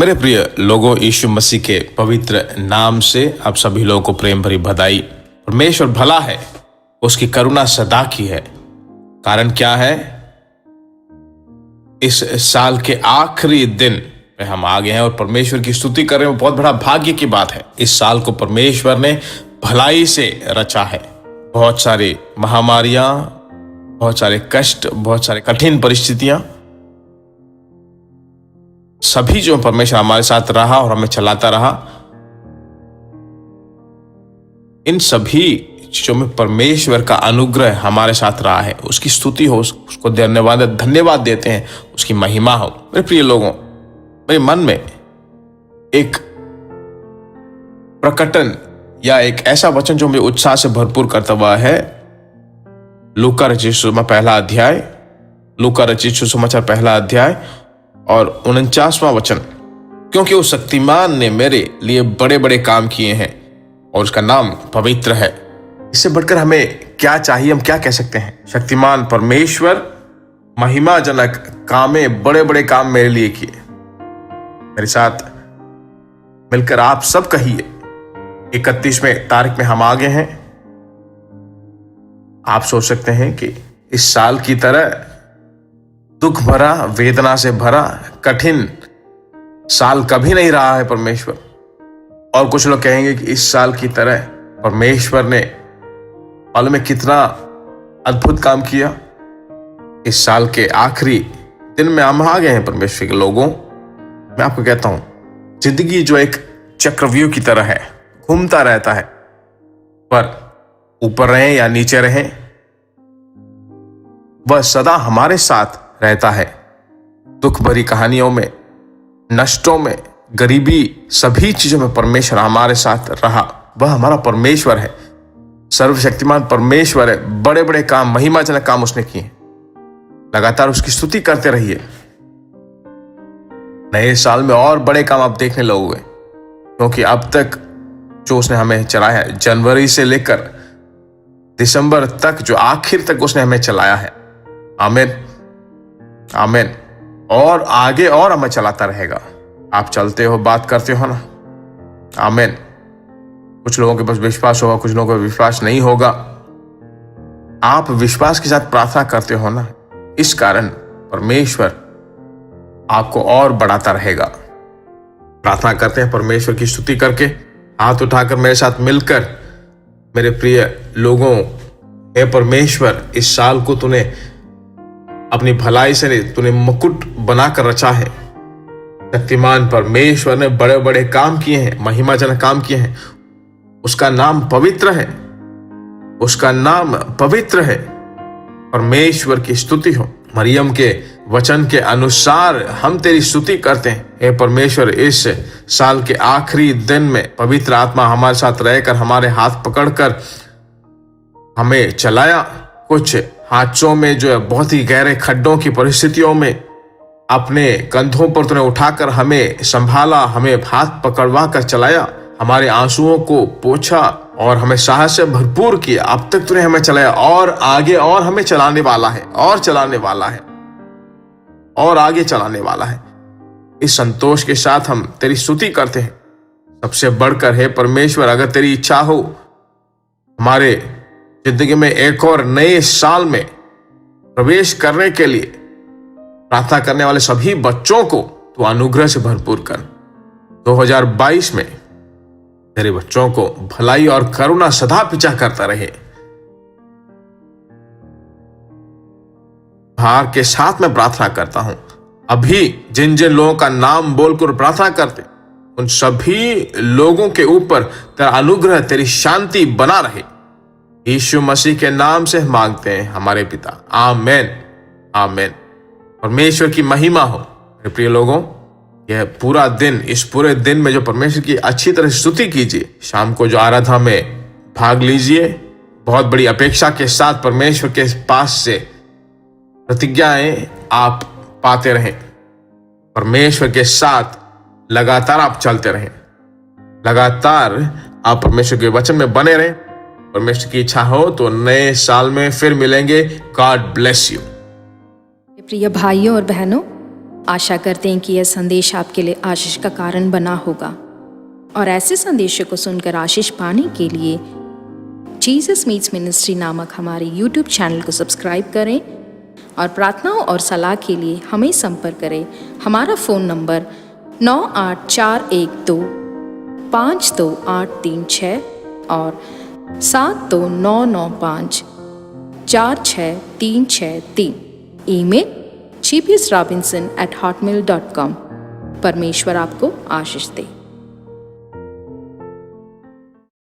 मेरे प्रिय लोगों, यीशु मसीह के पवित्र नाम से आप सभी लोगों को प्रेम भरी बधाई। परमेश्वर भला है, उसकी करुणा सदा की है। कारण क्या है? इस साल के आखिरी दिन में हम आ गए हैं और परमेश्वर की स्तुति कर रहे हैं। बहुत बड़ा भाग्य की बात है। इस साल को परमेश्वर ने भलाई से रचा है। बहुत सारी महामारियां, बहुत सारे कष्ट, बहुत सारे कठिन परिस्थितियां, सभी जो परमेश्वर हमारे साथ रहा और हमें चलाता रहा, इन सभी चीजों में परमेश्वर का अनुग्रह हमारे साथ रहा है। उसकी स्तुति हो, उसको धन्यवाद देते हैं, उसकी महिमा हो। मेरे प्रिय लोगों, मेरे मन में एक प्रकटन या एक ऐसा वचन जो मुझे उत्साह से भरपूर करता हुआ है। लूका रचित सुसमाचार पहला अध्याय और 49वां वचन। क्योंकि उस शक्तिमान ने मेरे लिए बड़े बड़े काम किए हैं और उसका नाम पवित्र है। इससे बढ़कर हमें क्या चाहिए? हम क्या कह सकते हैं? शक्तिमान परमेश्वर महिमाजनक कामे, बड़े बड़े काम मेरे लिए किए। मेरे साथ मिलकर आप सब कहिए। 31वें तारीख में हम आ गए हैं। आप सोच सकते हैं कि इस साल की तरह दुख भरा, वेदना से भरा, कठिन साल कभी नहीं रहा है परमेश्वर। और कुछ लोग कहेंगे कि इस साल की तरह परमेश्वर ने मालूम है कितना अद्भुत काम किया। इस साल के आखिरी दिन में हम आ गए हैं परमेश्वर के लोगों। मैं आपको कहता हूं, जिंदगी जो एक चक्रव्यूह की तरह है, घूमता रहता है, पर ऊपर रहें या नीचे रहें, वह सदा हमारे साथ रहता है। दुख भरी कहानियों में, नष्टों में, गरीबी, सभी चीजों में परमेश्वर हमारे साथ रहा। वह हमारा परमेश्वर है, सर्वशक्तिमान परमेश्वर है। बड़े बड़े काम, महिमाजनक काम उसने किए। लगातार उसकी स्तुति करते रहिए। नए साल में और बड़े काम आप देखने लगोगे, क्योंकि अब तक जो उसने हमें चलाया है, जनवरी से लेकर दिसंबर तक, जो आखिर तक उसने हमें चलाया है। आमीन, आमीन। और आगे और हमें चलाता रहेगा। आप चलते हो, बात करते हो ना? आमीन। कुछ लोगों के पास विश्वास होगा, कुछ लोगों का विश्वास नहीं होगा। आप विश्वास के साथ प्रार्थना करते हो ना, इस कारण परमेश्वर आपको और बढ़ाता रहेगा। प्रार्थना करते हैं परमेश्वर की स्तुति करके, हाथ उठाकर मेरे साथ मिलकर। मेरे प्रिय लोगों, हे परमेश्वर, इस साल को तूने अपनी भलाई से तूने मुकुट बनाकर रचा है। शक्तिमान परमेश्वर ने बड़े बड़े काम किए हैं, महिमाजनक काम किए हैं। उसका नाम पवित्र है, उसका नाम पवित्र है। परमेश्वर की स्तुति हो। मरियम के वचन के अनुसार हम तेरी स्तुति करते हैं। हे परमेश्वर, इस साल के आखिरी दिन में पवित्र आत्मा हमारे साथ रहकर, हमारे हाथ पकड़कर हमें चलाया। कुछ हादसों में, जो है बहुत ही गहरे खड्डों की परिस्थितियों में, अपने कंधों पर तूने उठाकर हमें संभाला, हमें हाथ पकड़वा कर चलाया, हमारे आंसुओं को पोंछा और हमें साहस से भरपूर किया। अब तक तूने हमें चलाया और आगे और हमें चलाने वाला है, और चलाने वाला है, और आगे चलाने वाला है। इस संतोष के साथ हम तेरी स्तुति करते हैं। सबसे बढ़कर हे परमेश्वर, अगर तेरी इच्छा हो, हमारे जिंदगी में एक और नए साल में प्रवेश करने के लिए प्रार्थना करने वाले सभी बच्चों को तू अनुग्रह से भरपूर कर। 2022 में तेरे बच्चों को भलाई और करुणा सदा पीछा करता रहे। भार के साथ मैं प्रार्थना करता हूं, अभी जिन जिन लोगों का नाम बोलकर प्रार्थना करते, उन सभी लोगों के ऊपर तेरा अनुग्रह, तेरी शांति बना रहे। यीशु मसीह के नाम से मांगते हैं हमारे पिता। आमीन, आमीन। परमेश्वर की महिमा हो। मेरे प्रिय लोगों, यह पूरा दिन, इस पूरे दिन में जो परमेश्वर की अच्छी तरह स्तुति कीजिए। शाम को जो आराधना में भाग लीजिए। बहुत बड़ी अपेक्षा के साथ परमेश्वर के पास से प्रतिज्ञाएं आप पाते रहें। परमेश्वर के साथ लगातार आप चलते रहें। लगातार आप परमेश्वर के वचन में बने रहें। परमेश्वर की इच्छा हो तो नए साल में फिर मिलेंगे। God bless you. प्रिय भाइयों और बहनों, आशा करते हैं कि यह संदेश आपके लिए आशीष का कारण बना होगा और ऐसे संदेशों को सुनकर आशीष पाने के लिए जीसस मीट्स मिनिस्ट्री नामक हमारे यूट्यूब चैनल को सब्सक्राइब करें और प्रार्थनाओं और सलाह के लिए हमें संपर्क करें। हमारा फ़ोन नंबर 9841252836 और 7299546363। Email gbsrobinson@hotmail.com। परमेश्वर आपको आशीष दे।